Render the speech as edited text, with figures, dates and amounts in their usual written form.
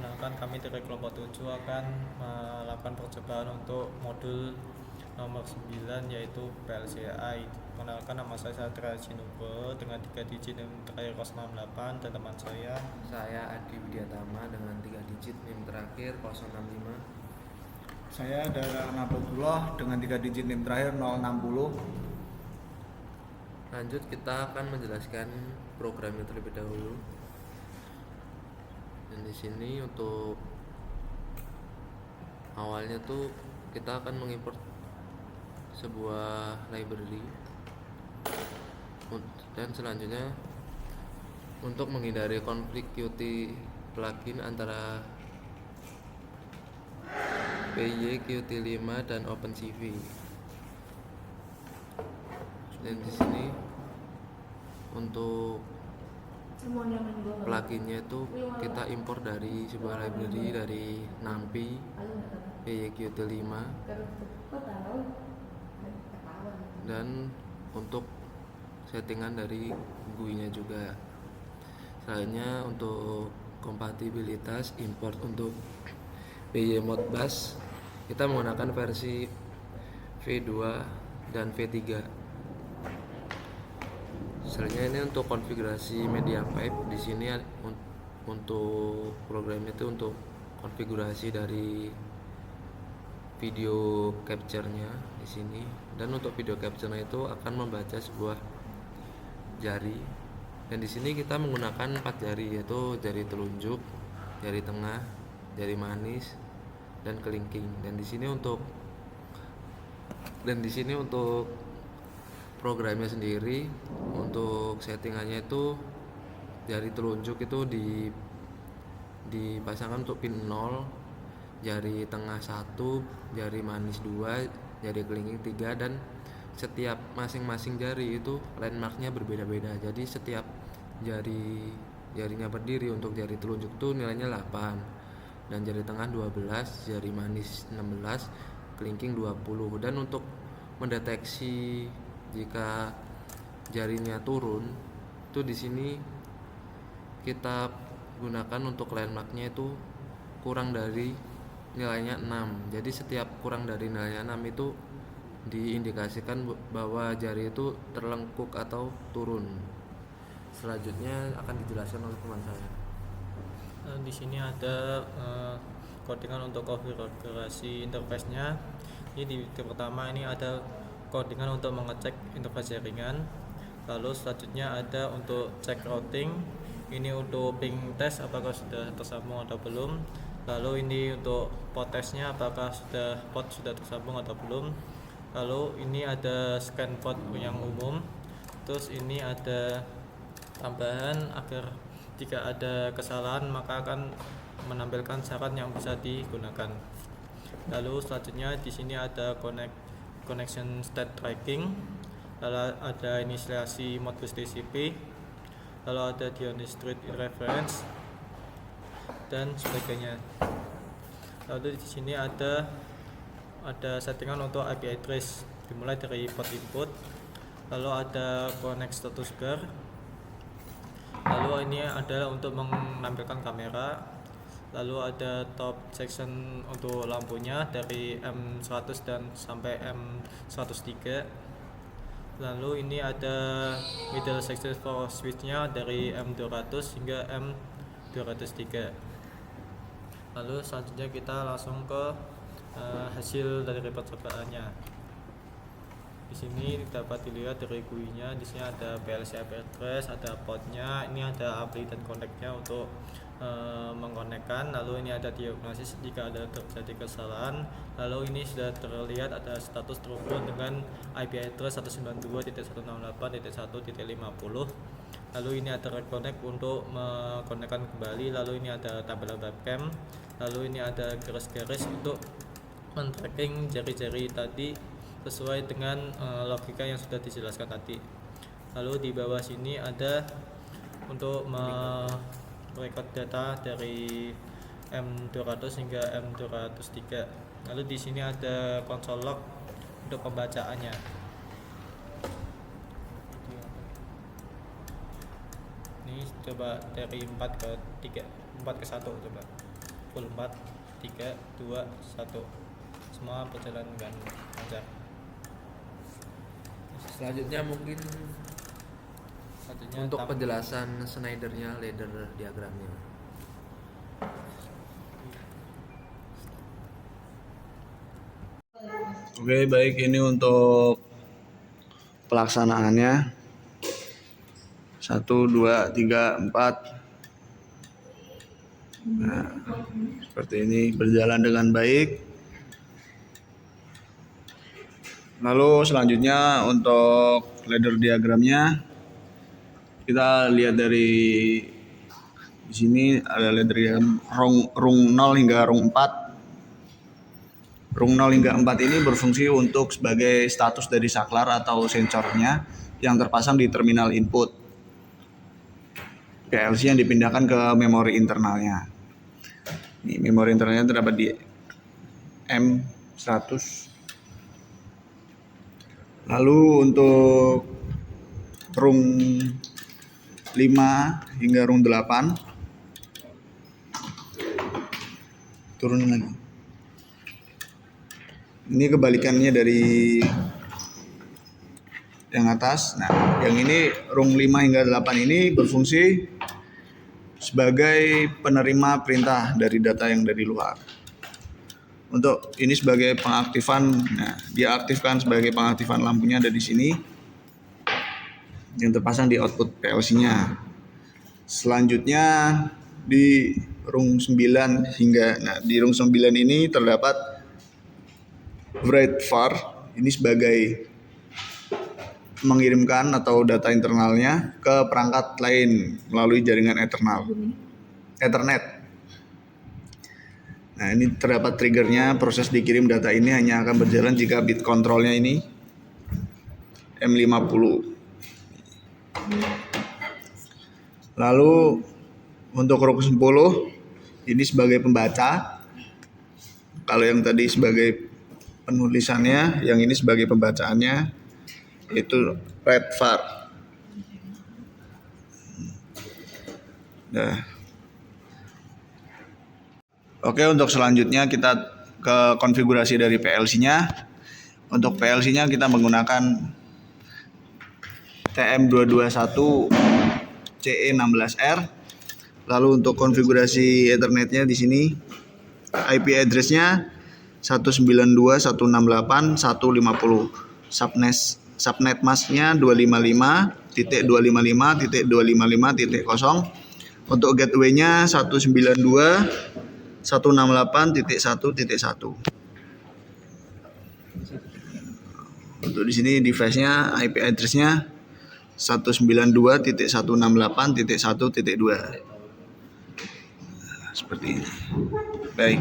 Perkenalkan, kami dari kelompok 7 akan melakukan percobaan untuk modul nomor 9 yaitu PLCI. Perkenalkan, nama saya Satria Jinubo dengan 3 digit NIM terakhir 068 dan teman saya Adi Widiatama dengan 3 digit NIM terakhir 065. Saya Dara Nabotullah dengan 3 digit NIM terakhir 060. Lanjut, kita akan menjelaskan programnya terlebih dahulu. Dan di sini untuk awalnya tuh kita akan mengimport sebuah library, dan selanjutnya untuk menghindari konflik Qt plugin antara PY Qt5 dan OpenCV. Dan di sini untuk pluginnya itu kita impor dari sebuah library dari NumPy PyQt5, dan untuk settingan dari GUI-nya juga. Selanjutnya untuk kompatibilitas import untuk PY Modbus kita menggunakan versi V2 dan V3. Selanjutnya ini untuk konfigurasi media pipe. Di sini untuk program itu untuk konfigurasi dari video capture-nya di sini, dan untuk video capture-nya itu akan membaca sebuah jari, dan di sini kita menggunakan 4 jari, yaitu jari telunjuk, jari tengah, jari manis, dan kelingking. Dan di sini untuk programnya sendiri, untuk settingannya itu jari telunjuk itu dipasangkan untuk pin 0, jari tengah 1, jari manis 2, jari kelingking 3, dan setiap masing-masing jari itu landmarknya berbeda-beda. Jadi setiap jarinya berdiri. Untuk jari telunjuk itu nilainya 8, dan jari tengah 12, jari manis 16, kelingking 20. Dan untuk mendeteksi jika jarinya turun itu di sini kita gunakan untuk landmarknya itu kurang dari nilainya 6. Jadi setiap kurang dari nilainya 6 itu diindikasikan bahwa jari itu terlengkuk atau turun. Selanjutnya akan dijelaskan oleh teman saya. Di sini ada codingan untuk konfigurasi interface-nya. Ini di pertama ini ada codingan untuk mengecek interface jaringan. Lalu selanjutnya ada untuk cek routing. Ini untuk ping test apakah sudah tersambung atau belum. Lalu ini untuk port testnya apakah port sudah tersambung atau belum. Lalu ini ada scan port yang umum. Terus ini ada tambahan agar jika ada kesalahan maka akan menampilkan syarat yang bisa digunakan. Lalu selanjutnya di sini ada connection state tracking, lalu ada inisiasi Modbus TCP, lalu ada Dionis Street reference dan sebagainya. Lalu di sini ada settingan untuk IP address dimulai dari port input, lalu ada connect status bar, lalu ini adalah untuk menampilkan kamera, lalu ada top section untuk lampunya dari M100 dan sampai M103. Lalu ini ada middle section for switch-nya dari M200 hingga M203. Lalu selanjutnya kita langsung ke hasil dari percobaannya. Di sini dapat dilihat dari GUI-nya. Di sini ada PLC IP address, ada portnya, ini ada apply dan connect-nya untuk mengkonekkan. Lalu ini ada diagnosis jika ada terjadi kesalahan. Lalu ini sudah terlihat ada status terhubung dengan IP address 192.168.1.50. Lalu ini ada reconnect untuk mengkonekkan kembali. Lalu ini ada tampilan webcam. Lalu ini ada garis-garis untuk men-tracking jari-jari tadi sesuai dengan logika yang sudah dijelaskan tadi. Lalu di bawah sini ada untuk record data dari M200 hingga M203. Lalu di sini ada console log untuk pembacaannya. Ini coba dari 4 ke 1 coba. full 4 3 2 1. Semua berjalan dengan lancar. Selanjutnya mungkin Satunya untuk penjelasan Schneidernya ladder diagramnya. Oke, baik, ini untuk pelaksanaannya. 1, 2, 3, 4. Nah, seperti ini berjalan dengan baik. Lalu selanjutnya untuk ladder diagramnya, kita lihat dari di sini ada ladder diagram rung 0 hingga rung 4. Rung 0 hingga 4 ini berfungsi untuk sebagai status dari saklar atau sensornya yang terpasang di terminal input PLC yang dipindahkan ke memori internalnya. Ini memori internalnya terdapat di M100. Lalu untuk rung 5 hingga rung 8 turun lagi. Ini kebalikannya dari yang atas. Nah, yang ini rung 5 hingga 8 ini berfungsi sebagai penerima perintah dari data yang dari luar. Untuk ini sebagai pengaktifan, nah, dia aktifkan sebagai pengaktifan lampunya ada di sini yang terpasang di output PLC-nya. Selanjutnya di rung 9 hingga, nah di rung 9 ini terdapat breadth-var, ini sebagai mengirimkan atau data internalnya ke perangkat lain melalui jaringan Ethernet. Nah, ini terdapat triggernya. Proses dikirim data ini hanya akan berjalan jika bit kontrolnya ini M50. Lalu untuk rung 10 ini sebagai pembaca. Kalau yang tadi sebagai penulisannya, yang ini sebagai pembacaannya, itu read-var. Nah. Oke, untuk selanjutnya kita ke konfigurasi dari PLC-nya. Untuk PLC-nya kita menggunakan TM221CE16R. Lalu untuk konfigurasi Ethernet-nya di sini IP address-nya 192.168.150. Subnet mask-nya 255.255.255.0. Untuk gateway-nya 192.168.1.1. Untuk di sini device-nya IP address-nya 192.168.1.2. Seperti ini. Baik.